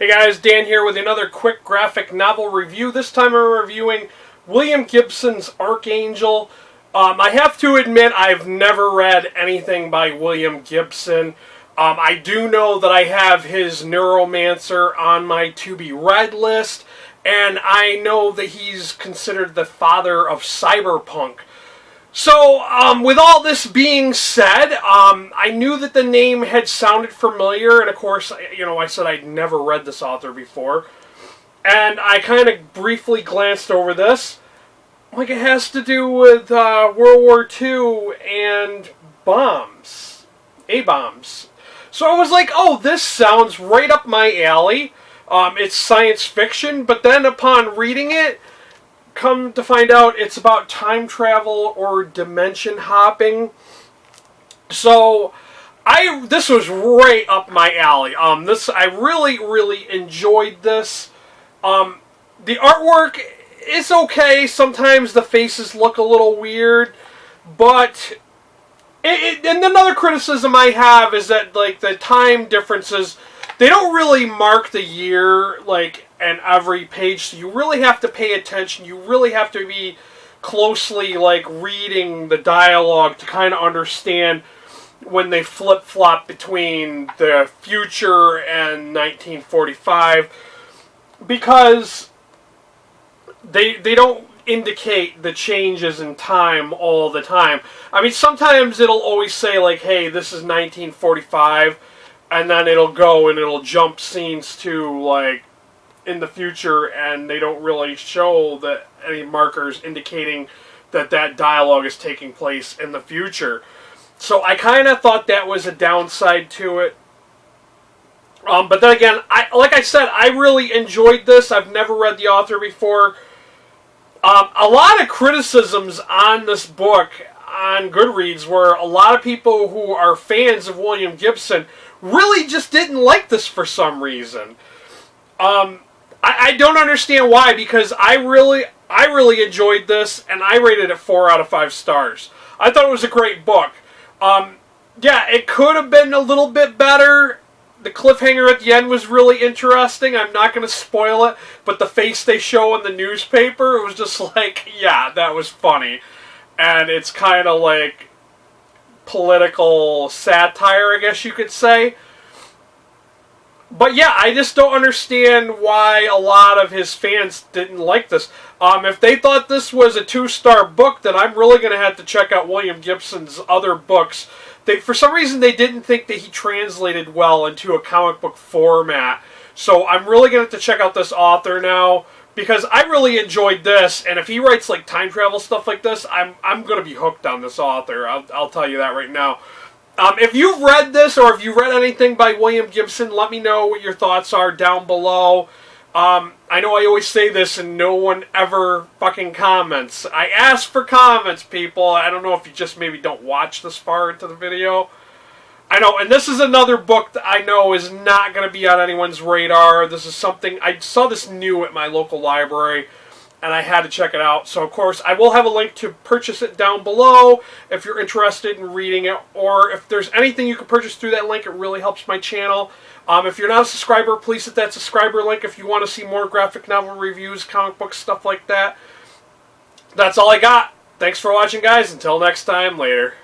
Hey guys, Dan here with another quick graphic novel review. This time I'm reviewing William Gibson's Archangel. I have to admit I've never read anything by William Gibson. I do know that I have his Neuromancer on my to-be-read list, and I know that he's considered the father of cyberpunk. So, with all this being said, I knew that the name had sounded familiar, and of course, I said I'd never read this author before. And I kind of briefly glanced over this. Like, it has to do with World War II and bombs. A-bombs. So I was like, oh, this sounds right up my alley. It's science fiction, but then upon reading it, come to find out it's about time travel or dimension hopping. So this was right up my alley. I really enjoyed this. The artwork is okay. Sometimes the faces look a little weird, but and another criticism I have is that like the time differences, they don't really mark the year like and every page, so you really have to pay attention. You really have to be closely like reading the dialogue to kind of understand when they flip-flop between the future and 1945, because they don't indicate the changes in time all the time. I mean, sometimes it'll always say like, hey, this is 1945, and then it'll go and it'll jump scenes to like in the future, and they don't really show that any markers indicating that that dialogue is taking place in the future. So I kind of thought that was a downside to it. But then again, like I said, I really enjoyed this. I've never read the author before. A lot of criticisms on this book on Goodreads were a lot of people who are fans of William Gibson really just didn't like this for some reason. I don't understand why, because I really enjoyed this, and I rated it 4 out of 5 stars. I thought it was a great book. Yeah, it could have been a little bit better. The cliffhanger at the end was really interesting. I'm not going to spoil it, but the face they show in the newspaper, it was just like, yeah, that was funny. And it's kind of like political satire, I guess you could say. But yeah, I just don't understand why a lot of his fans didn't like this. If they thought this was a 2-star book, then I'm really going to have to check out William Gibson's other books. For some reason, they didn't think that he translated well into a comic book format. So I'm really going to have to check out this author now, because I really enjoyed this. And if he writes like time travel stuff like this, I'm going to be hooked on this author. I'll tell you that right now. If you've read this, or if you've read anything by William Gibson, let me know what your thoughts are down below. I know I always say this and no one ever fucking comments. I ask for comments, people. I don't know if you just maybe don't watch this far into the video. I know, and this is another book that I know is not going to be on anyone's radar. This is something, I saw this new at my local library, and I had to check it out. So, of course, I will have a link to purchase it down below if you're interested in reading it. Or if there's anything you can purchase through that link, it really helps my channel. If you're not a subscriber, please hit that subscriber link if you want to see more graphic novel reviews, comic books, stuff like that. That's all I got. Thanks for watching, guys. Until next time, later.